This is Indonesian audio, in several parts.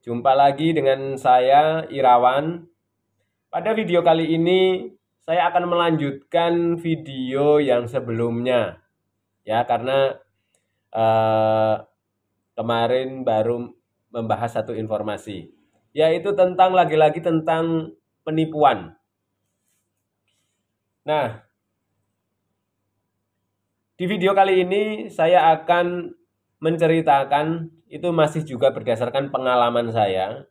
Jumpa lagi dengan saya Irawan. Pada video kali ini saya akan melanjutkan video yang sebelumnya ya karena kemarin baru membahas satu informasi yaitu tentang lagi-lagi tentang penipuan. Nah, di video kali ini saya akan menceritakan itu masih juga berdasarkan pengalaman saya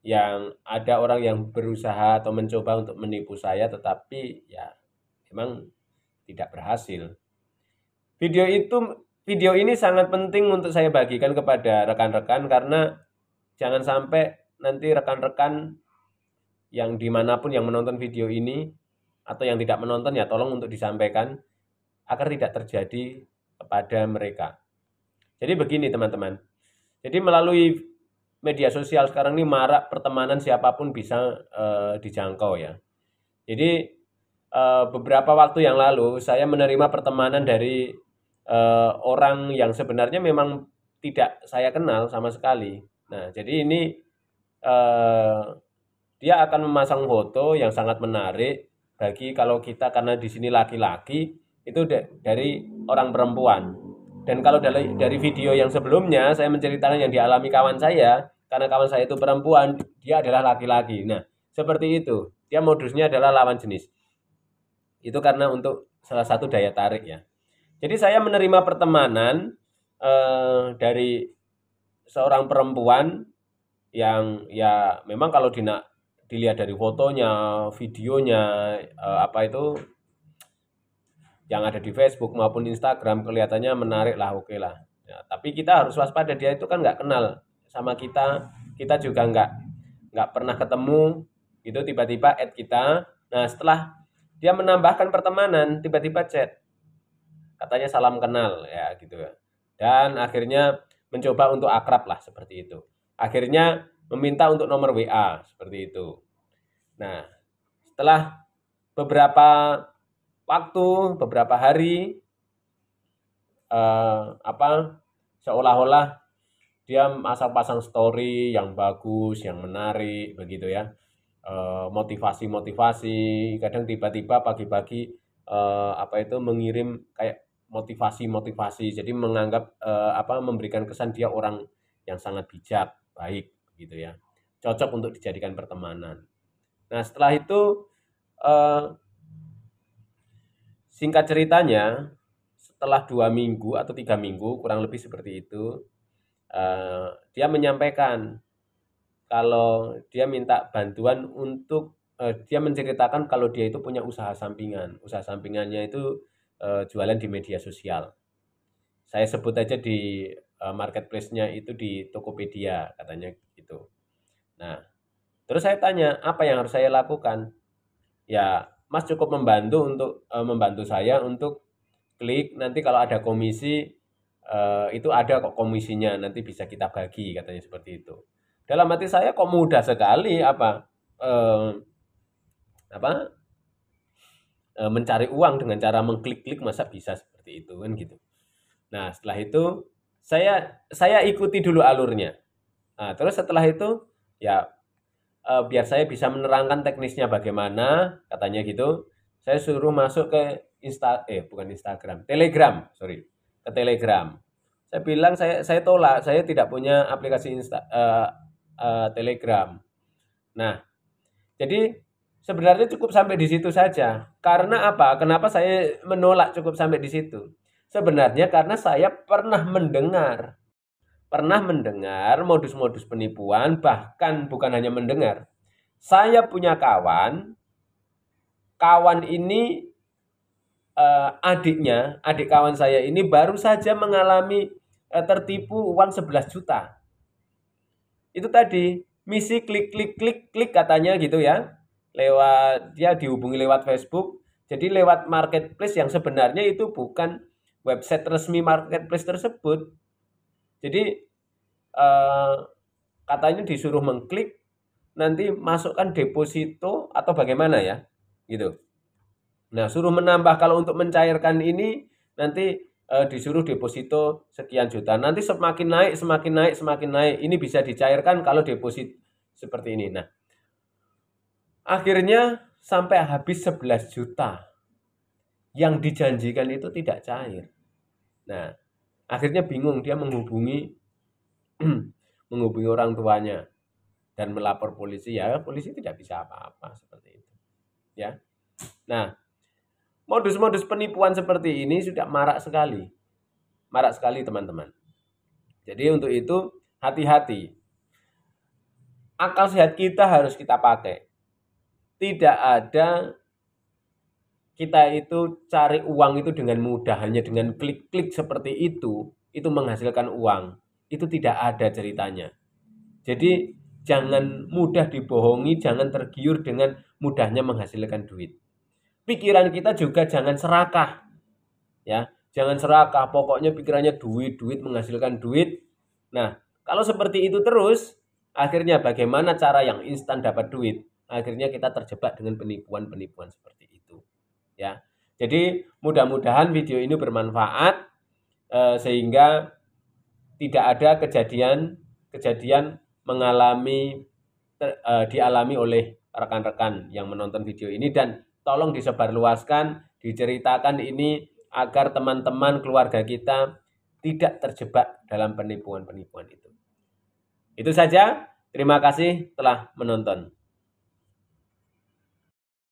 yang ada orang yang berusaha atau mencoba untuk menipu saya tetapi ya memang tidak berhasil. Video ini sangat penting untuk saya bagikan kepada rekan-rekan karena jangan sampai nanti rekan-rekan yang dimanapun yang menonton video ini atau yang tidak menonton ya tolong untuk disampaikan agar tidak terjadi kepada mereka. Jadi begini teman-teman. Jadi melalui media sosial sekarang ini marak pertemanan siapapun bisa dijangkau ya. Jadi beberapa waktu yang lalu saya menerima pertemanan dari orang yang sebenarnya memang tidak saya kenal sama sekali. Nah, jadi ini dia akan memasang foto yang sangat menarik bagi kalau kita karena di sini laki-laki itu dari orang perempuan. Dan kalau dari video yang sebelumnya saya menceritakan yang dialami kawan saya, karena kawan saya itu perempuan, dia adalah laki-laki. Nah, seperti itu. Dia modusnya adalah lawan jenis. Itu karena untuk salah satu daya tarik ya. Jadi saya menerima pertemanan dari seorang perempuan yang ya memang kalau dilihat dari fotonya, videonya, apa itu yang ada di Facebook maupun Instagram kelihatannya menarik lah, oke lah. Ya, tapi kita harus waspada, dia itu kan nggak kenal sama kita juga nggak pernah ketemu, itu tiba-tiba add kita. Nah setelah dia menambahkan pertemanan, tiba-tiba chat, katanya salam kenal ya gitu ya. Dan akhirnya mencoba untuk akrab lah seperti itu. Akhirnya meminta untuk nomor WA seperti itu. Nah setelah beberapa waktu, beberapa hari, seolah-olah dia pasang story yang bagus, yang menarik, begitu ya, motivasi-motivasi, kadang tiba-tiba pagi-pagi mengirim kayak motivasi-motivasi, jadi menganggap memberikan kesan dia orang yang sangat bijak, baik, gitu ya, cocok untuk dijadikan pertemanan. Nah setelah itu singkat ceritanya, setelah 2 minggu atau 3 minggu, kurang lebih seperti itu, dia menyampaikan kalau dia minta bantuan untuk, dia menceritakan kalau dia itu punya usaha sampingan. Usaha sampingannya itu jualan di media sosial. Saya sebut aja di marketplace-nya itu di Tokopedia, katanya gitu. Nah, terus saya tanya, apa yang harus saya lakukan? Ya, Mas cukup membantu saya untuk klik, nanti kalau ada komisi itu ada kok komisinya, nanti bisa kita bagi, katanya seperti itu. Dalam hati saya kok mudah sekali mencari uang dengan cara mengklik-klik, masa bisa seperti itu kan gitu. Nah setelah itu saya ikuti dulu alurnya. Nah, terus setelah itu ya biar saya bisa menerangkan teknisnya bagaimana, katanya gitu. Saya suruh masuk ke bukan Instagram, Telegram, sorry, ke Telegram. Saya bilang saya tolak, saya tidak punya aplikasi Telegram. Nah, jadi sebenarnya cukup sampai di situ saja. Karena apa? Kenapa saya menolak cukup sampai di situ? Sebenarnya karena saya pernah mendengar modus-modus penipuan, bahkan bukan hanya mendengar. Saya punya kawan ini adik kawan saya ini baru saja mengalami tertipu uang 11 juta. Itu tadi, misi klik klik klik klik katanya gitu ya. Dia dihubungi lewat Facebook, jadi lewat marketplace yang sebenarnya itu bukan website resmi marketplace tersebut. Jadi katanya disuruh mengklik, nanti masukkan deposito atau bagaimana ya, gitu. Nah, suruh menambah kalau untuk mencairkan ini nanti disuruh deposito sekian juta. Nanti semakin naik, semakin naik, semakin naik. Ini bisa dicairkan kalau deposit seperti ini. Nah, akhirnya sampai habis 11 juta. Yang dijanjikan itu tidak cair. Nah, akhirnya bingung, dia menghubungi menghubungi orang tuanya dan melapor polisi. Ya, polisi tidak bisa apa-apa seperti itu. Ya. Nah, modus-modus penipuan seperti ini sudah marak sekali. Marak sekali, teman-teman. Jadi untuk itu hati-hati. Akal sehat kita harus kita pakai. Tidak ada kita itu cari uang itu dengan mudah, hanya dengan klik-klik seperti itu menghasilkan uang. Itu tidak ada ceritanya. Jadi jangan mudah dibohongi, jangan tergiur dengan mudahnya menghasilkan duit. Pikiran kita juga jangan serakah. Ya, jangan serakah, pokoknya pikirannya duit, duit menghasilkan duit. Nah, kalau seperti itu terus, akhirnya bagaimana cara yang instan dapat duit? Akhirnya kita terjebak dengan penipuan-penipuan seperti itu. Ya, jadi mudah-mudahan video ini bermanfaat sehingga tidak ada kejadian dialami oleh rekan-rekan yang menonton video ini, dan tolong disebarluaskan, diceritakan ini agar teman-teman keluarga kita tidak terjebak dalam penipuan-penipuan itu. Itu saja. Terima kasih telah menonton.